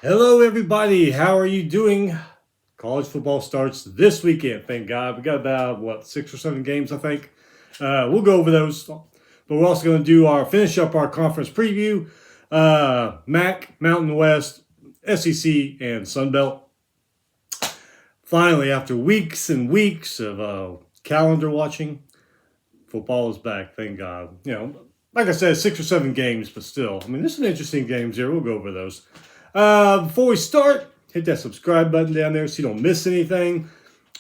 Hello, everybody. How are you doing? College football starts this weekend. Thank God. We got about 6 or 7 games, I think. We'll go over those, but we're also going to finish up our conference preview. MAC, Mountain West, SEC, and Sunbelt. Finally, after weeks and weeks of calendar watching, football is back. Thank God. Like I said, 6 or 7 games, but still, there's some interesting games here. We'll go over those. Before we start, hit that subscribe button down there so you don't miss anything.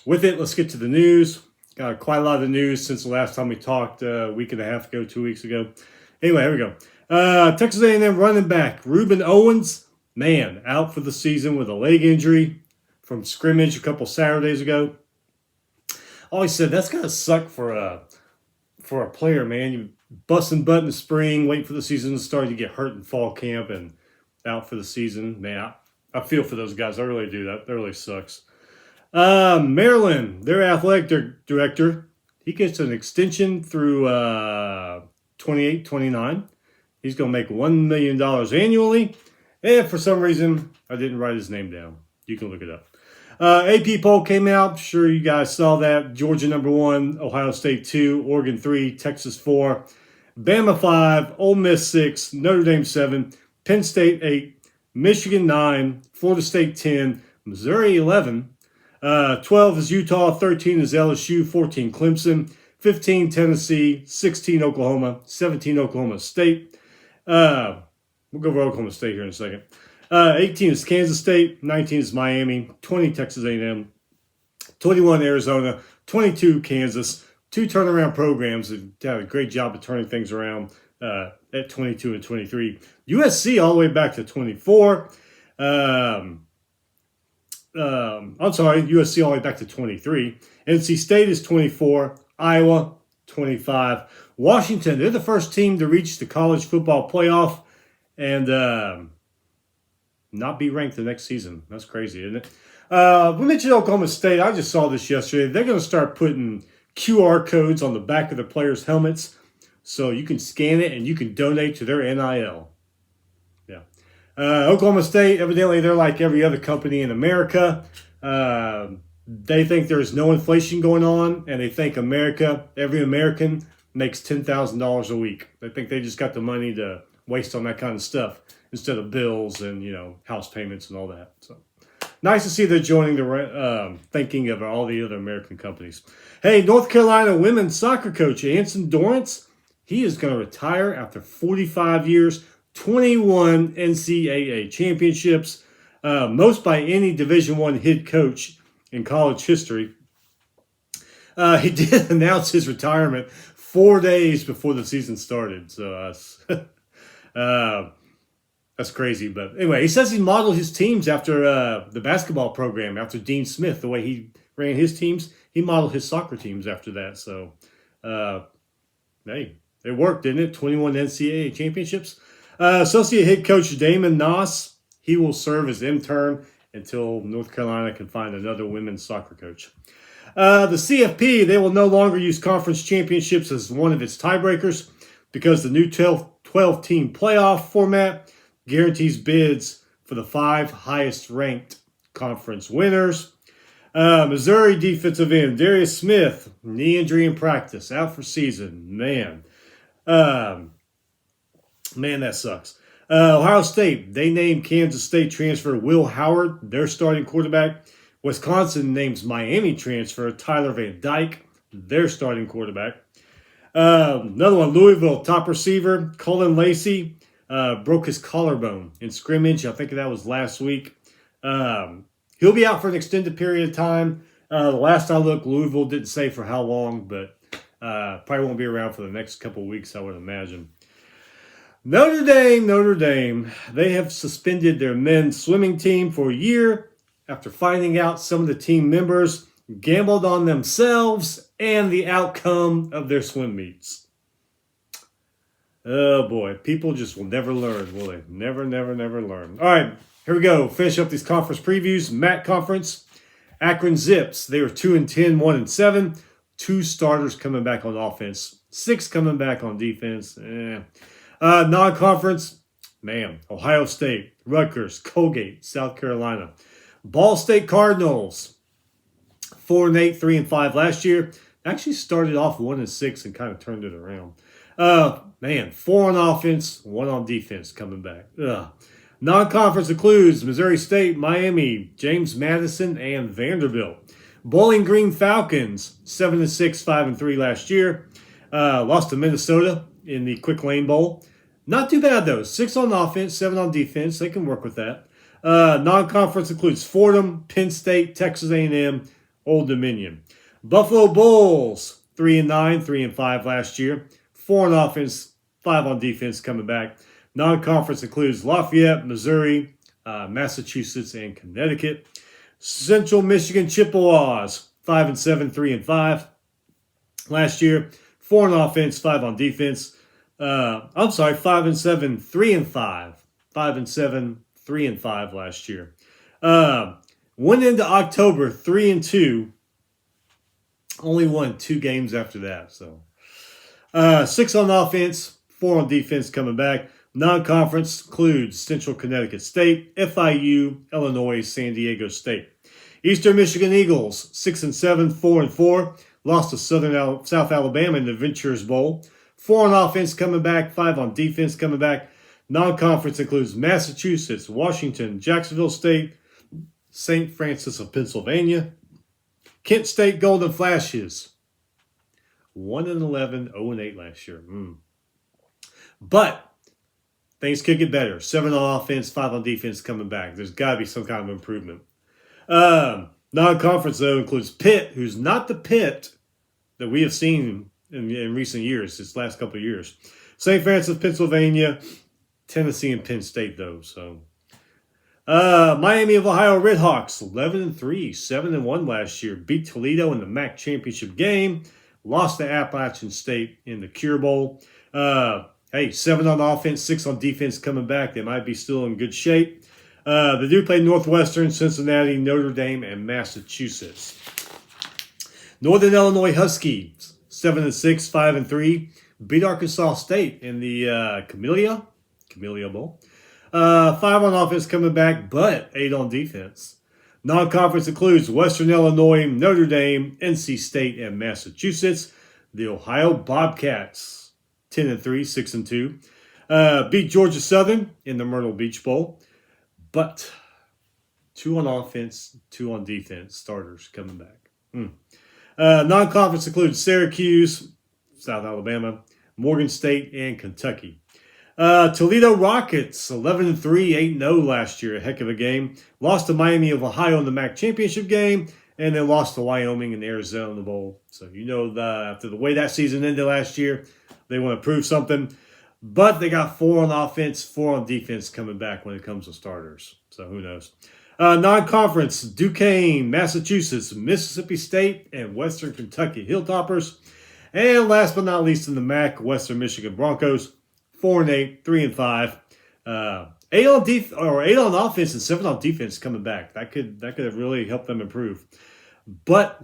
With it, let's get to the news. Got quite a lot of news since the last time we talked a week and a half ago, 2 weeks ago. Anyway, here we go. Texas A&M running back Reuben Owens, out for the season with a leg injury from scrimmage a couple Saturdays ago. Always said that's gotta suck for a player, man. You busting butt in the spring, waiting for the season to start, you get hurt in fall camp and out for the season. Man, I feel for those guys. I really do. That really sucks. Maryland, their athletic director, he gets an extension through 28, 29. He's going to make $1 million annually. And for some reason, I didn't write his name down. You can look it up. AP poll came out. Sure, you guys saw that. Georgia number 1, Ohio State 2, Oregon 3, Texas 4, Bama 5, Ole Miss 6, Notre Dame 7, Penn State 8, Michigan 9, Florida State 10, Missouri 11, 12 is Utah, 13 is LSU, 14 Clemson, 15 Tennessee, 16 Oklahoma, 17 Oklahoma State. We'll go over Oklahoma State here in a second. 18 is Kansas State, 19 is Miami, 20 Texas A&M, 21 Arizona, 22 Kansas. 2 turnaround programs that did a great job of turning things around at 22 and 23. USC all the way back to 24. I'm sorry, USC all the way back to 23. NC State is 24. Iowa, 25. Washington, they're the first team to reach the college football playoff and not be ranked the next season. That's crazy, isn't it? We mentioned Oklahoma State. I just saw this yesterday. They're going to start putting QR codes on the back of the players' helmets so you can scan it and you can donate to their NIL. Yeah. Oklahoma State, evidently they're like every other company in America. They think there's no inflation going on, and they think every American makes $10,000 a week. They think they just got the money to waste on that kind of stuff instead of bills and, house payments and all that. So nice to see they're joining the thinking of all the other American companies. Hey, North Carolina women's soccer coach Anson Dorrance, he is going to retire after 45 years, 21 NCAA championships, most by any Division I head coach in college history. He did announce his retirement 4 days before the season started, so that's crazy. But anyway, he says he modeled his teams after the basketball program, after Dean Smith, the way he ran his teams. He modeled his soccer teams after that. So, hey, it worked, didn't it? 21 NCAA championships. Associate head coach Damon Noss, he will serve as intern until North Carolina can find another women's soccer coach. The CFP, they will no longer use conference championships as one of its tiebreakers because the new 12-team playoff format guarantees bids for the 5 highest-ranked conference winners. Missouri defensive end Darius Smith, knee injury in practice, out for season. Man, that sucks. Ohio State, they named Kansas State transfer Will Howard their starting quarterback. Wisconsin names Miami transfer Tyler Van Dyke their starting quarterback. Another one, Louisville top receiver Colin Lacey broke his collarbone in scrimmage. I think that was last week. He'll be out for an extended period of time. The last I looked, Louisville didn't say for how long, but probably won't be around for the next couple of weeks, I would imagine. Notre Dame, they have suspended their men's swimming team for a year after finding out some of the team members gambled on themselves and the outcome of their swim meets. Oh boy, people just will never learn, will they? Never learn. All right, here we go. Finish up these conference previews. MAC conference, Akron Zips. They were 2-10, 1-7. 2 starters coming back on offense. 6 coming back on defense. Non-conference, Man, Ohio State, Rutgers, Colgate, South Carolina. Ball State Cardinals, 4-8, 3-5 last year. Actually started off 1-6 and kind of turned it around. Man, 4 on offense, 1 on defense coming back. Non-conference includes Missouri State, Miami, James Madison, and Vanderbilt. Bowling Green Falcons, 7-6, 5-3 last year. Lost to Minnesota in the Quick Lane Bowl. Not too bad, though. 6 on offense, 7 on defense. They can work with that. Non-conference includes Fordham, Penn State, Texas A&M, Old Dominion. Buffalo Bulls, 3-9, 3-5 last year. 4 on offense, 5 on defense coming back. Non-conference includes Lafayette, Missouri, Massachusetts, and Connecticut. Central Michigan Chippewas, 5-7, 3-5 last year. 4 on offense, 5 on defense. 5-7, 3-5. 5-7, 3-5 last year. Went into October 3-2. Only won 2 games after that. So 6 on offense, 4 on defense coming back. Non-conference includes Central Connecticut State, FIU, Illinois, San Diego State. Eastern Michigan Eagles, 6-7, 4-4. Lost to South Alabama in the Ventures Bowl. 4 on offense coming back, 5 on defense coming back. Non-conference includes Massachusetts, Washington, Jacksonville State, St. Francis of Pennsylvania, Kent State Golden Flashes. 1-11, 0-8 last year. But things could get better. 7 on offense, 5 on defense coming back. There's got to be some kind of improvement. Non-conference, though, includes Pitt, who's not the Pitt that we have seen in recent years, this last couple of years. St. Francis, Pennsylvania, Tennessee, and Penn State, though. So, Miami of Ohio Redhawks, 11-3, 7-1 last year. Beat Toledo in the MAC championship game. Lost to Appalachian State in the Cure Bowl. 7 on offense, 6 on defense coming back. They might be still in good shape. They do play Northwestern, Cincinnati, Notre Dame, and Massachusetts. Northern Illinois Huskies, 7-6, 5-3. Beat Arkansas State in the Camellia Bowl. 5 on offense coming back, but 8 on defense. Non-conference includes Western Illinois, Notre Dame, NC State, and Massachusetts. The Ohio Bobcats, 10-3, 6-2. Beat Georgia Southern in the Myrtle Beach Bowl. But 2 on offense, 2 on defense. Starters coming back. Non-conference includes Syracuse, South Alabama, Morgan State, and Kentucky. Toledo Rockets, 11-3, 8-0 last year. A heck of a game. Lost to Miami of Ohio in the MAC championship game, and then lost to Wyoming and Arizona in the bowl. So after the way that season ended last year, they want to prove something. But they got 4 on offense, 4 on defense coming back when it comes to starters. So who knows? Non-conference, Duquesne, Massachusetts, Mississippi State, and Western Kentucky Hilltoppers. And last but not least in the MAC, Western Michigan Broncos, 4-8, 3-5. 8 on offense and 7 on defense coming back. That could have really helped them improve. But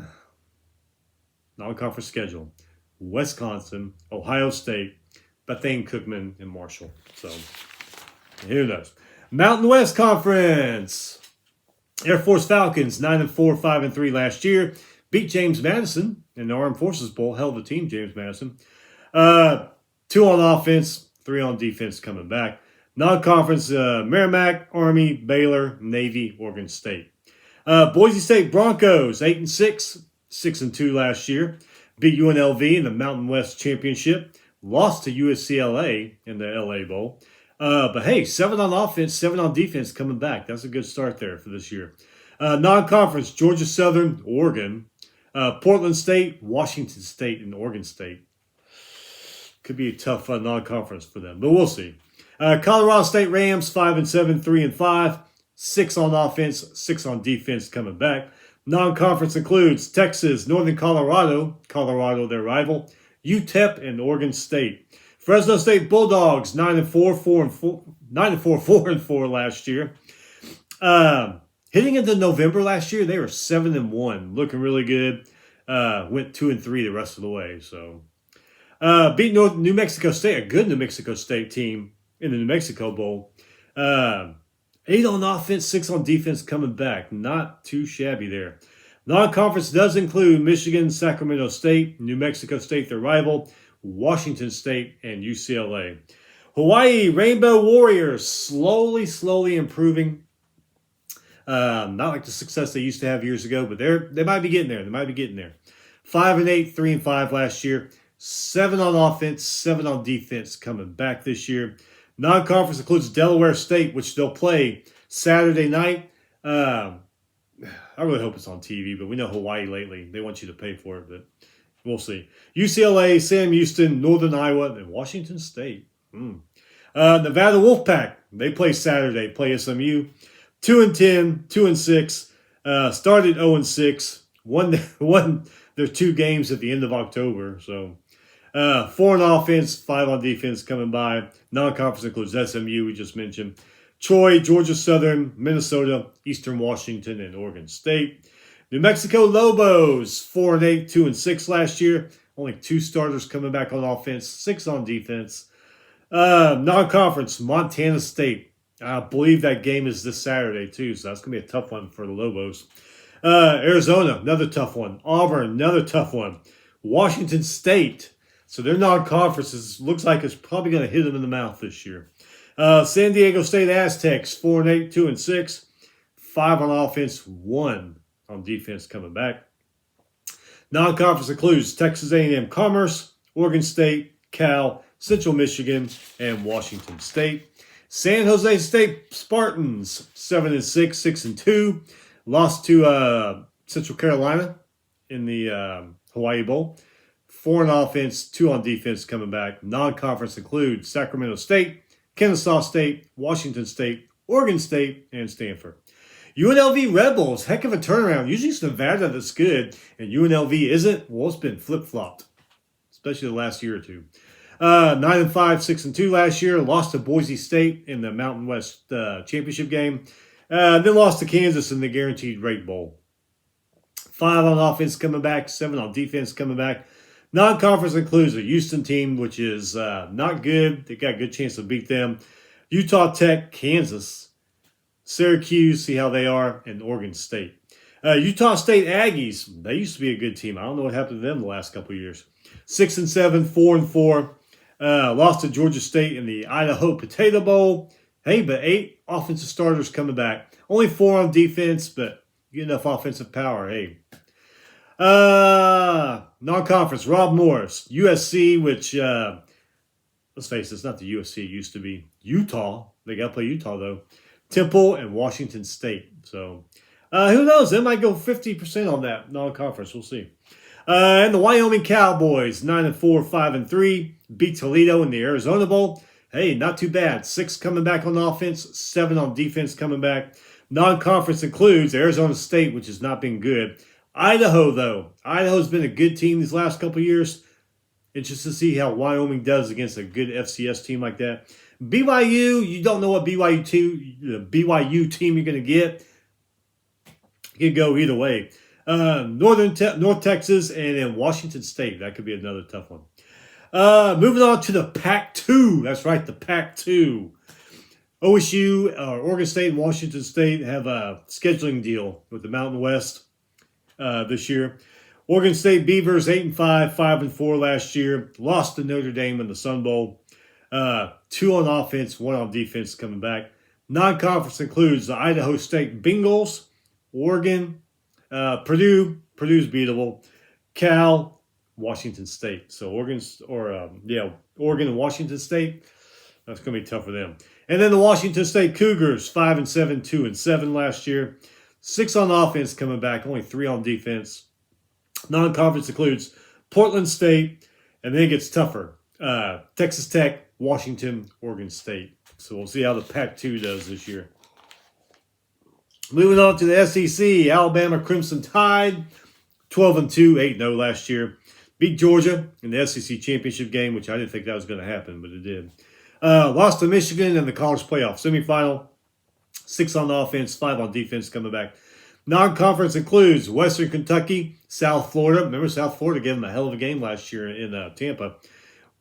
non-conference schedule: Wisconsin, Ohio State, Bethune Cookman, and Marshall. So who knows? Mountain West Conference. Air Force Falcons, 9-4, 5-3 last year. Beat James Madison in the Armed Forces Bowl. Hell of a team, James Madison. 2 on offense, 3 on defense coming back. Non-conference, Merrimack, Army, Baylor, Navy, Oregon State. Boise State Broncos, 8-6, 6-2 last year. Beat UNLV in the Mountain West Championship. Lost to UCLA in the LA Bowl. But hey, 7 on offense, 7 on defense coming back. That's a good start there for this year. Non-conference, Georgia Southern, Oregon. Portland State, Washington State, and Oregon State. Could be a tough non-conference for them, but we'll see. Colorado State Rams, 5-7, 3-5. 6 on offense, 6 on defense coming back. Non-conference includes Texas, Northern Colorado, their rival, UTEP, and Oregon State. Fresno State Bulldogs, 9-4, 4-4 last year. Hitting into November last year, they were 7-1, looking really good. Went 2-3 the rest of the way. So beat New Mexico State, a good New Mexico State team, in the New Mexico Bowl. 8 on offense, 6 on defense coming back. Not too shabby there. Non-conference does include Michigan, Sacramento State, New Mexico State, their rival, Washington State, and UCLA. Hawaii Rainbow Warriors slowly improving. Not like the success they used to have years ago, but they might be getting there. 5-8, 3-5 last year. 7 on offense, 7 on defense coming back this year. Non-conference includes Delaware State, which they'll play Saturday night. I really hope it's on TV, but we know Hawaii lately. They want you to pay for it, but we'll see. UCLA, Sam Houston, Northern Iowa, and Washington State. Nevada Wolfpack, they play Saturday, play SMU. 2-10, 2-6, started 0-6, won their 2 games at the end of October. So 4 on offense, 5 on defense coming by. Non-conference includes SMU, we just mentioned. Troy, Georgia Southern, Minnesota, Eastern Washington, and Oregon State. New Mexico Lobos, 4-8, 2-6 last year. Only 2 starters coming back on offense, 6 on defense. Non-conference, Montana State. I believe that game is this Saturday, too, so that's going to be a tough one for the Lobos. Arizona, another tough one. Auburn, another tough one. Washington State. So their non-conferences looks like it's probably going to hit them in the mouth this year. San Diego State Aztecs, 4-8, 2-6. 5 on offense, 1 on defense coming back. Non-conference includes Texas A&M Commerce, Oregon State, Cal, Central Michigan, and Washington State. San Jose State Spartans, 7-6, 6-2. Lost to Central Carolina in the Hawaii Bowl. 4 on offense, 2 on defense coming back. Non-conference includes Sacramento State, Kennesaw State, Washington State, Oregon State, and Stanford. UNLV Rebels, heck of a turnaround. Usually it's Nevada that's good, and UNLV isn't. Well, it's been flip-flopped, especially the last year or two. 9-5, 6-2 last year. Lost to Boise State in the Mountain West Championship game. Then lost to Kansas in the Guaranteed Rate Bowl. 5 on offense coming back, 7 on defense coming back. Non-conference includes a Houston team, which is not good. They got a good chance to beat them. Utah Tech, Kansas, Syracuse, see how they are, and Oregon State. Utah State Aggies, they used to be a good team. I don't know what happened to them the last couple of years. 6-7, 4-4. Lost to Georgia State in the Idaho Potato Bowl. Hey, but 8 offensive starters coming back. Only 4 on defense, but get enough offensive power. Hey. Non-conference, Rob Morris, USC, which, let's face it, it's not the USC it used to be. Utah, they got to play Utah, though. Temple and Washington State. So, who knows? They might go 50% on that non-conference. We'll see. And the Wyoming Cowboys, 9-4, 5-3, beat Toledo in the Arizona Bowl. Hey, not too bad. 6 coming back on offense, 7 on defense coming back. Non-conference includes Arizona State, which has not been good. Idaho, though. Idaho's been a good team these last couple of years. Interested to see how Wyoming does against a good FCS team like that. BYU, you don't know what BYU team you're going to get. You can go either way. North Texas and then Washington State. That could be another tough one. Moving on to the Pac-2. That's right, the Pac-2. OSU, Oregon State, and Washington State have a scheduling deal with the Mountain West this year. Oregon State Beavers, 8-5, 5-4 last year. Lost to Notre Dame in the Sun Bowl. 2 on offense, 1 on defense coming back. Non-conference includes the Idaho State Bengals, Oregon, Purdue's beatable, Cal, Washington State. So Oregon and Washington State, that's going to be tough for them. And then the Washington State Cougars, 5-7, 2-7 last year. 6 on offense coming back, only 3 on defense. Non-conference includes Portland State, and then it gets tougher. Texas Tech, Washington, Oregon State. So we'll see how the Pac-2 does this year. Moving on to the SEC, Alabama Crimson Tide, 12-2, 8-0 last year. Beat Georgia in the SEC championship game, which I didn't think that was going to happen, but it did. Lost to Michigan in the college playoff semifinal. 6 on offense, 5 on defense coming back. Non-conference includes Western Kentucky, South Florida. Remember, South Florida gave them a hell of a game last year in Tampa.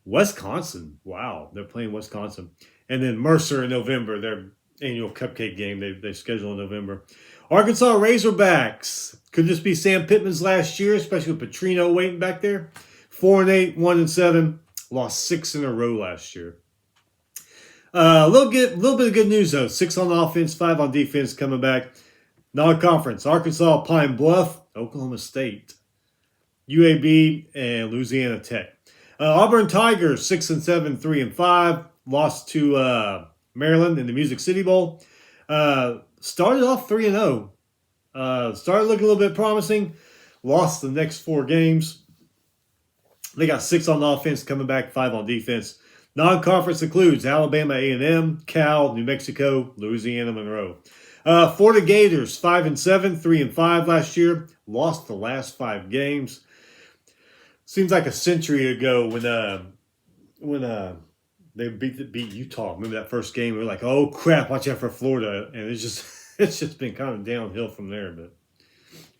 Wisconsin, wow, they're playing Wisconsin. And then Mercer in November, their annual cupcake game they schedule in November. Arkansas Razorbacks. Could this be Sam Pittman's last year, especially with Petrino waiting back there? 4-8, 1-7. Lost 6 in a row last year. A little bit of good news, though. 6 on offense, 5 on defense coming back. Non-conference. Arkansas, Pine Bluff, Oklahoma State, UAB, and Louisiana Tech. Auburn Tigers, 6-7, 3-5. Lost to Maryland in the Music City Bowl. Started off 3-0. Started looking a little bit promising. Lost the next 4 games. They got 6 on offense, coming back 5 on defense. Non-conference includes Alabama A&M, Cal, New Mexico, Louisiana Monroe. Florida Gators, 5-7, 3-5 last year. Lost the last 5 games. Seems like a century ago when they beat Utah. Remember that first game? We were like, oh crap, watch out for Florida, and it's just been kind of downhill from there. But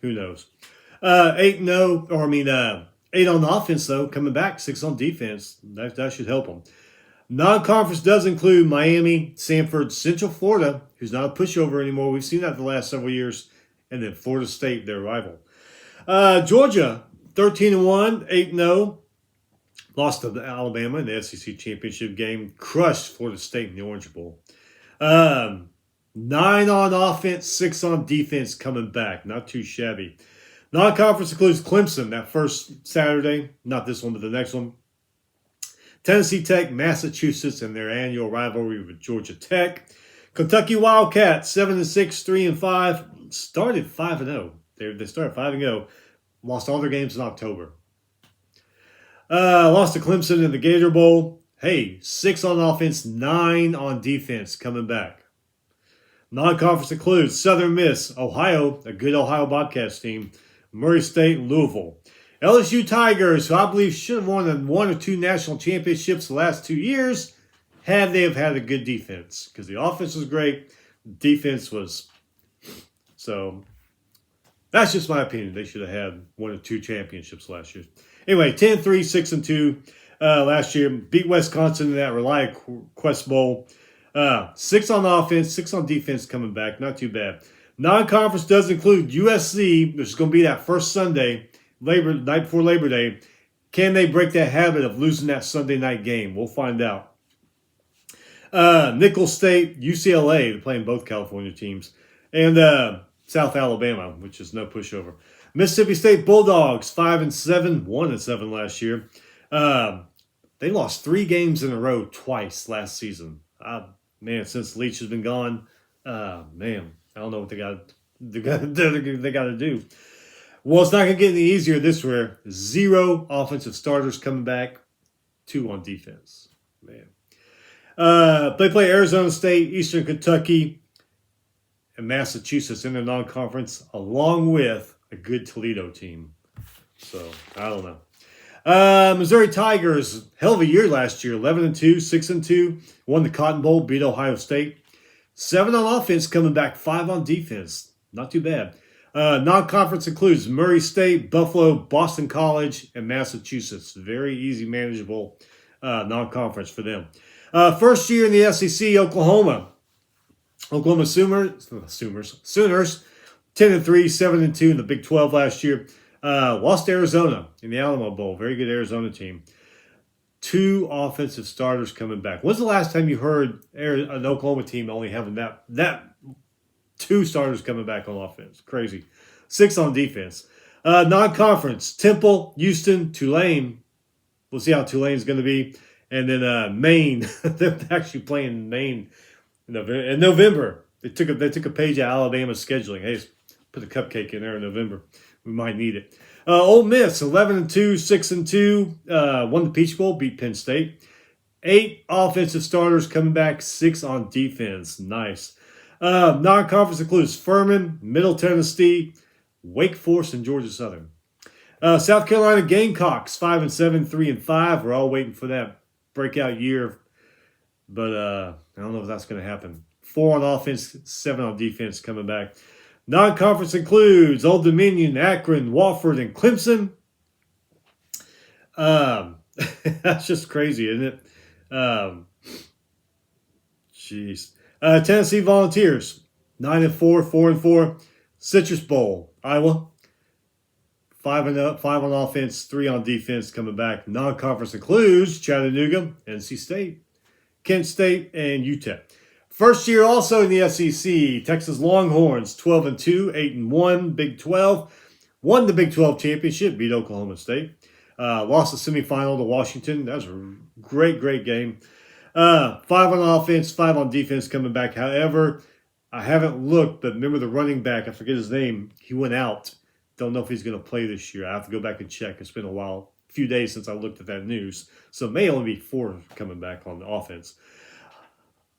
who knows? 8-0, or 8 on offense though, coming back 6 on defense. That should help them. Non-conference does include Miami, Sanford, Central Florida, who's not a pushover anymore. We've seen that the last several years. And then Florida State, their rival. Georgia, 13-1, 8-0. Lost to Alabama in the SEC championship game. Crushed Florida State in the Orange Bowl. 9 on offense, 6 on defense coming back. Not too shabby. Non-conference includes Clemson that first Saturday. Not this one, but the next one. Tennessee Tech, Massachusetts, and their annual rivalry with Georgia Tech. Kentucky Wildcats, 7-6, 3-5. Started 5-0. They started 5-0. Lost all their games in October. Lost to Clemson in the Gator Bowl. Hey, 6 on offense, 9 on defense coming back. Non-conference includes Southern Miss, Ohio, a good Ohio Bobcats team, Murray State, Louisville. LSU Tigers, who I believe should have won 1 or 2 national championships the last 2 years, had they have had a good defense. Because the offense was great, defense was. So, that's just my opinion. They should have had 1 or 2 championships last year. Anyway, 10-3, 6-2 last year. Beat Wisconsin in that ReliaQuest Bowl. 6 on offense, 6 on defense coming back. Not too bad. Non-conference does include USC, which is going to be that first Sunday, night before Labor Day. Can they break that habit of losing that Sunday night game? We'll find out. Nicholls State, UCLA, they're playing both California teams, and South Alabama, which is no pushover. Mississippi State Bulldogs, 5-7, 1-7 last year. They lost 3 games in a row twice last season. Since Leach has been gone, I don't know what they got to do. Well, it's not going to get any easier this year. 0 offensive starters coming back, 2 on defense. They play Arizona State, Eastern Kentucky, and Massachusetts in the non-conference, along with a good Toledo team. So, I don't know. Missouri Tigers, hell of a year last year. 11-2, 6-2. Won the Cotton Bowl, beat Ohio State. 7 on offense, coming back 5 on defense. Not too bad. Non-conference includes Murray State, Buffalo, Boston College, and Massachusetts. Very easy, manageable non-conference for them. First year in the SEC, Oklahoma Sooners, 10-3, 7-2 in the Big 12 last year. Lost to Arizona in the Alamo Bowl. Very good Arizona team. 2 offensive starters coming back. When's the last time you heard an Oklahoma team only having that 2 starters coming back on offense? Crazy. 6 on defense. Non-conference, Temple, Houston, Tulane. We'll see how Tulane's going to be. And then Maine. They're actually playing Maine in November. They took a page out of Alabama's scheduling. Hey, put a cupcake in there in November. We might need it. Ole Miss, 11-2, 6-2. Won the Peach Bowl, beat Penn State. 8 offensive starters coming back, 6 on defense. Nice. Non-conference includes Furman, Middle Tennessee, Wake Forest, and Georgia Southern. South Carolina Gamecocks, 5-7, 3-5. We're all waiting for that breakout year, but I don't know if that's going to happen. 4 on offense, 7 on defense coming back. Non-conference includes Old Dominion, Akron, Wofford, and Clemson. That's just crazy, isn't it? Jeez. Tennessee Volunteers, 9-4, 4-4. Citrus Bowl, Iowa, 5-0, 5 on offense, 3 on defense. Coming back, non-conference includes Chattanooga, NC State, Kent State, and UTEP. First year also in the SEC, Texas Longhorns, 12-2, 8-1, Big 12. Won the Big 12 championship, beat Oklahoma State. Lost the semifinal to Washington. That was a great, great game. 5 on offense, 5 on defense coming back. However, I haven't looked, but remember the running back, I forget his name, he went out. Don't know if he's going to play this year. I have to go back and check. It's been a while, a few days since I looked at that news. So it may only be 4 coming back on the offense.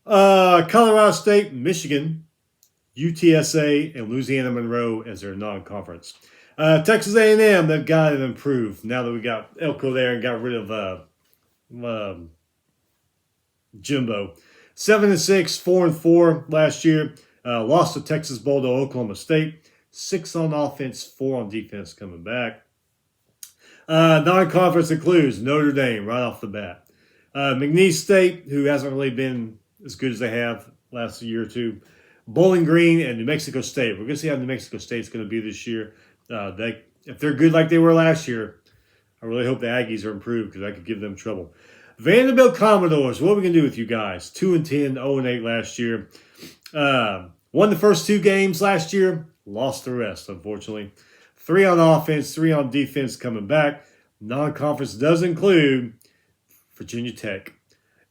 Colorado State, Michigan, UTSA, and Louisiana Monroe as their non-conference. Texas A&M, they've got to improve now that we got Elko there and got rid of Jimbo. 7-6, 4-4 last year. Lost the Texas Bowl to Oklahoma State. 6 on offense, 4 on defense coming back. Non-conference includes Notre Dame right off the bat. McNeese State, who hasn't really been as good as they have last year or two. Bowling Green and New Mexico State. We're going to see how New Mexico State's going to be this year. If they're good like they were last year, I really hope the Aggies are improved because that could give them trouble. Vanderbilt Commodores, what are we going to do with you guys? 2-10, 0-8 last year. Won the first 2 games last year, lost the rest, unfortunately. 3 on offense, 3 on defense coming back. Non-conference does include Virginia Tech,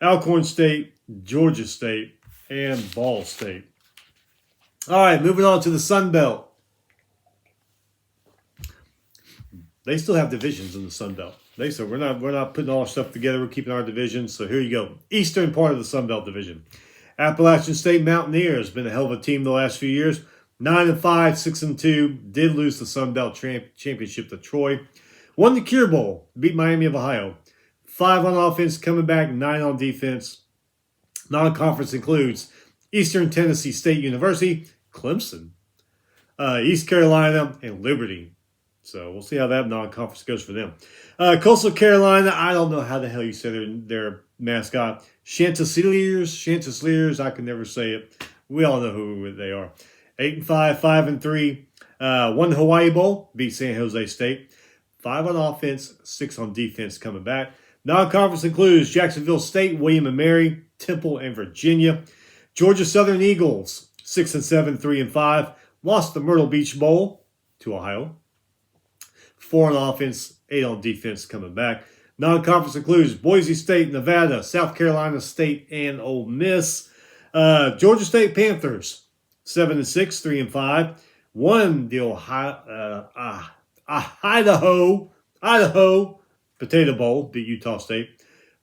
Alcorn State, Georgia State, and Ball State. All right, moving on to the Sunbelt. They still have divisions in the Sunbelt. They said we're not putting all our stuff together. We're keeping our divisions. So here you go. Eastern part of the Sunbelt division. Appalachian State Mountaineers been a hell of a team the last few years. 9-5, 6-2. Did lose the Sunbelt championship to Troy. Won the Cure Bowl. Beat Miami of Ohio. 5 on offense coming back. 9 on defense. Non-conference includes Eastern Tennessee State University, Clemson, East Carolina, and Liberty. So we'll see how that non-conference goes for them. Coastal Carolina, I don't know how the hell you say their mascot. Chanticleers, I can never say it. We all know who they are. 8-5, 5-3. Won the Hawaii Bowl, beat San Jose State. 5 on offense, 6 on defense coming back. Non-conference includes Jacksonville State, William & Mary, Temple, and Virginia. Georgia Southern Eagles, 6-7, 3-5. Lost the Myrtle Beach Bowl to Ohio. 4 on offense, 8 on defense coming back. Non-conference includes Boise State, Nevada, South Carolina State, and Ole Miss. Georgia State Panthers, 7-6, 3-5. Won the Idaho Potato Bowl, beat Utah State.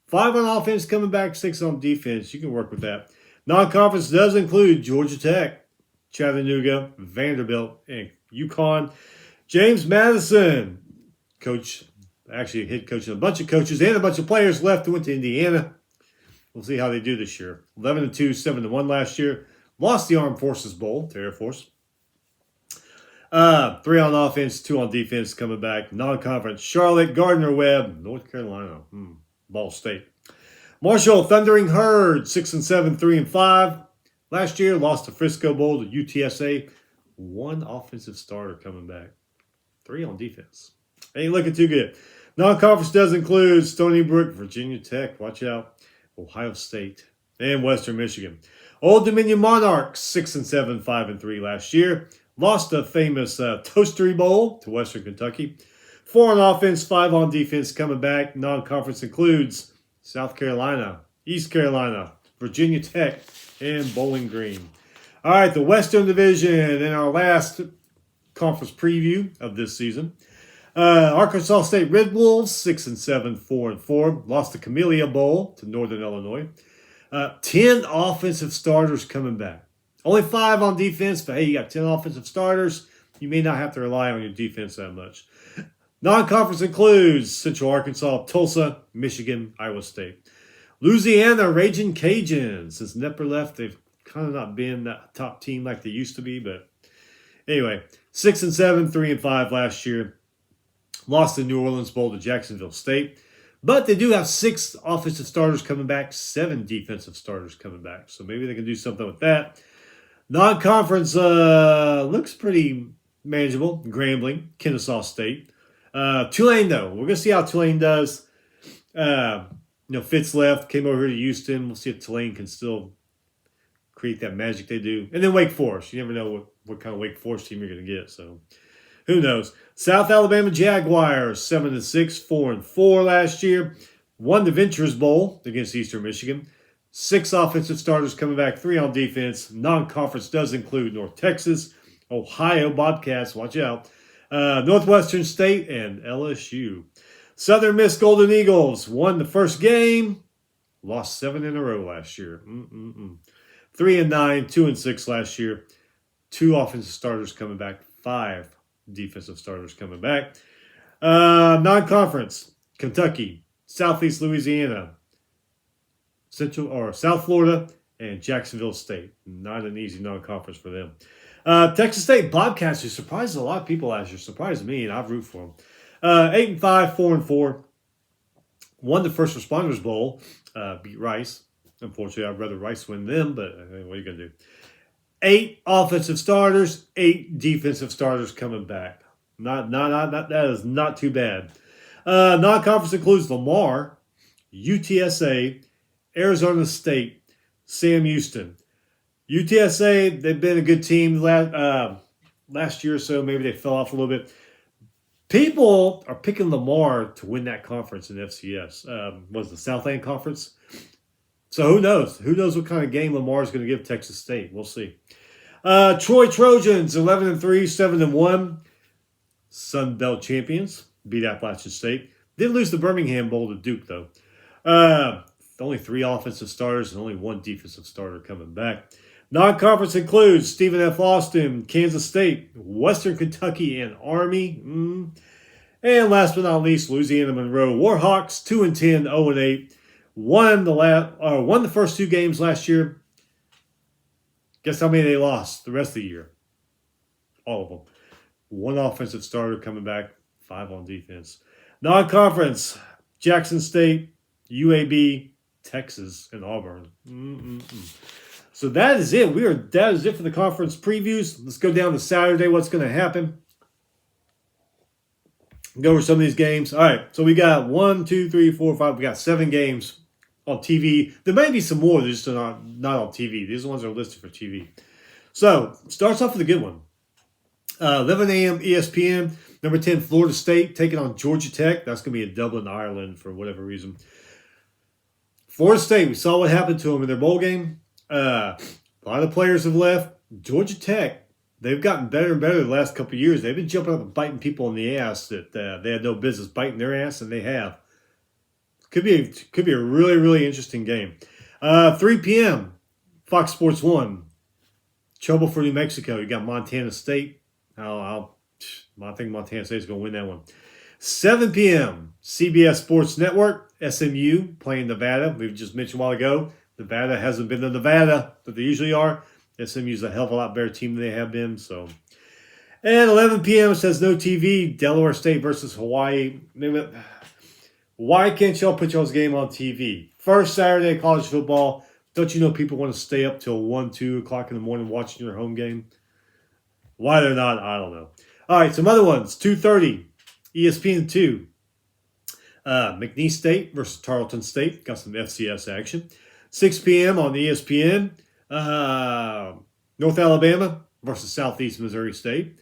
5 on offense coming back, 6 on defense. You can work with that. Non-conference does include Georgia Tech, Chattanooga, Vanderbilt, and UConn. James Madison, head coach and a bunch of coaches and a bunch of players left and went to Indiana. We'll see how they do this year. 11-2, 7-1 last year. Lost the Armed Forces Bowl to Air Force. 3 on offense, 2 on defense coming back. Non-conference, Charlotte, Gardner-Webb, North Carolina, Ball State. Marshall Thundering Herd, 6-7, 3-5. Last year, lost the Frisco Bowl to UTSA. 1 offensive starter coming back. 3 on defense. Ain't looking too good. Non-conference does include Stony Brook, Virginia Tech, watch out, Ohio State, and Western Michigan. Old Dominion Monarchs, 6-7, 5-3 last year. Lost the famous Toastery Bowl to Western Kentucky. 4 on offense, 5 on defense coming back. Non-conference includes South Carolina, East Carolina, Virginia Tech, and Bowling Green. All right, the Western Division in our last conference preview of this season. Arkansas State Red Wolves, 6-7, 4-4. Lost the Camellia Bowl to Northern Illinois. 10 offensive starters coming back. Only 5 on defense, but hey, you got 10 offensive starters. You may not have to rely on your defense that much. Non-conference includes Central Arkansas, Tulsa, Michigan, Iowa State. Louisiana Raging Cajuns. Since Nepper left, they've kind of not been that top team like they used to be, but anyway, 6-7, 3-5 last year. Lost the New Orleans Bowl to Jacksonville State. But they do have 6 offensive starters coming back, 7 defensive starters coming back. So maybe they can do something with that. Non-conference looks pretty manageable. Grambling, Kennesaw State. Tulane, though. We're going to see how Tulane does. Fitz left, came over here to Houston. We'll see if Tulane can still create that magic they do. And then Wake Forest. You never know what kind of Wake Forest team you're going to get. So who knows? South Alabama Jaguars, 7-6, 4-4 last year. Won the Ventures Bowl against Eastern Michigan. 6 offensive starters coming back, 3 on defense. Non-conference does include North Texas, Ohio Bobcats, watch out, Northwestern State, and LSU. Southern Miss Golden Eagles won the first game, lost 7 in a row last year. 3-9, 2-6 last year. 2 offensive starters coming back, 5 defensive starters coming back. Non-conference, Kentucky, Southeast Louisiana, South Florida, and Jacksonville State. Not an easy non-conference for them. Texas State Bobcats, who surprised a lot of people last year, surprised me, and I root for them. 8-5, 4-4. Won the First Responders Bowl. Beat Rice. Unfortunately, I'd rather Rice win them, but what are you going to do? 8 offensive starters, 8 defensive starters coming back. That is not too bad. Non-conference includes Lamar, UTSA, Arizona State, Sam Houston. UTSA, they've been a good team last year or so. Maybe they fell off a little bit. People are picking Lamar to win that conference in FCS. Was the Southland Conference? So who knows? Who knows what kind of game Lamar is going to give Texas State? We'll see. Troy Trojans, 11-3, 7-1. Sunbelt champions, beat Appalachian State. Did lose the Birmingham Bowl to Duke, though. Only 3 offensive starters and only 1 defensive starter coming back. Non-conference includes Stephen F. Austin, Kansas State, Western Kentucky, and Army. And last but not least, Louisiana Monroe Warhawks, 2-10, 0-8. Won the first 2 games last year. Guess how many they lost the rest of the year? All of them. 1 offensive starter coming back, 5 on defense. Non-conference, Jackson State, UAB, Texas, and Auburn. So that is it. That is it for the conference previews. Let's go down to Saturday. What's going to happen? Go over some of these games. All right. So we got 1, 2, 3, 4, 5. We got 7 games on TV. There may be some more. They're just not on TV. These are the ones that are listed for TV. So starts off with a good one. 11 a.m. ESPN. Number 10, Florida State taking on Georgia Tech. That's going to be in Dublin, Ireland, for whatever reason. Florida State, we saw what happened to them in their bowl game. A lot of players have left. Georgia Tech, they've gotten better and better the last couple of years. They've been jumping up and biting people in the ass that they had no business biting their ass, and they have. Could be a really, really interesting game. 3 p.m., Fox Sports 1. Trouble for New Mexico. You got Montana State. I think Montana State is going to win that one. 7 p.m., CBS Sports Network, SMU playing Nevada. We just mentioned a while ago, Nevada hasn't been the Nevada that they usually are. SMU's a hell of a lot better team than they have been. So, and 11 p.m., it says no TV, Delaware State versus Hawaii. Why can't y'all put y'all's game on TV? First Saturday college football. Don't you know people want to stay up till 1, 2 o'clock in the morning watching your home game? Why they're not, I don't know. All right, some other ones. 2:30, ESPN 2. McNeese State versus Tarleton State. Got some FCS action. 6 p.m. on ESPN. North Alabama versus Southeast Missouri State.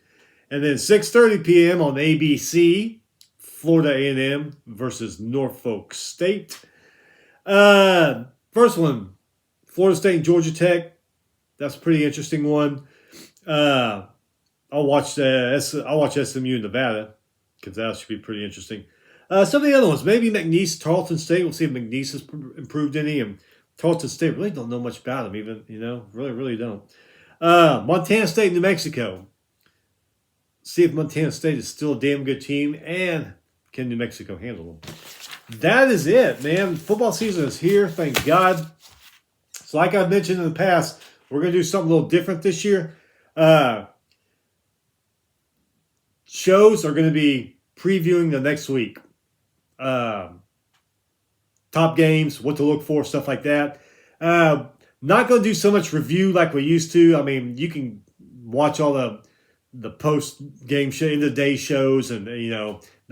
And then 6:30 p.m. on ABC. Florida A&M versus Norfolk State. First one, Florida State and Georgia Tech. That's a pretty interesting one. I'll watch SMU and Nevada because that should be pretty interesting. Some of the other ones, maybe McNeese, Tarleton State. We'll see if McNeese has improved any, and Tarleton State really don't know much about them. Even really don't. Montana State, New Mexico. See if Montana State is still a damn good team, and can New Mexico handle them? That is it, man. Football season is here, thank God. So like I've mentioned in the past, we're going to do something a little different this year. Shows are going to be previewing the next week. top games, what to look for, stuff like that. Not going to do so much review like we used to. I mean, you can watch all the post game show, end of the day shows, and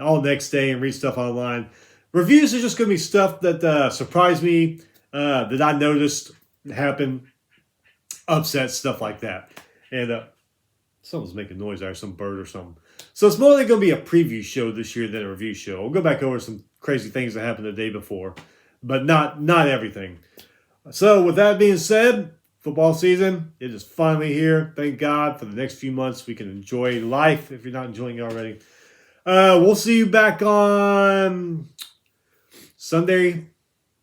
all next day and read stuff online. Reviews are just going to be stuff that surprised me, that I noticed happen, upset, stuff like that. And someone's making noise there, some bird or something. So it's more like going to be a preview show this year than a review show. We'll go back over some crazy things that happened the day before, but not everything. So with that being said, football season, it is finally here. Thank God for the next few months we can enjoy life if you're not enjoying it already. We'll see you back on Sunday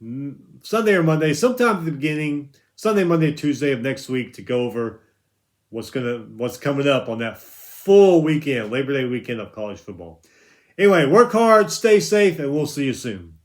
or Monday, sometime at the beginning, Sunday, Monday, Tuesday of next week to go over what's coming up on that full weekend, Labor Day weekend of college football. Anyway, work hard, stay safe, and we'll see you soon.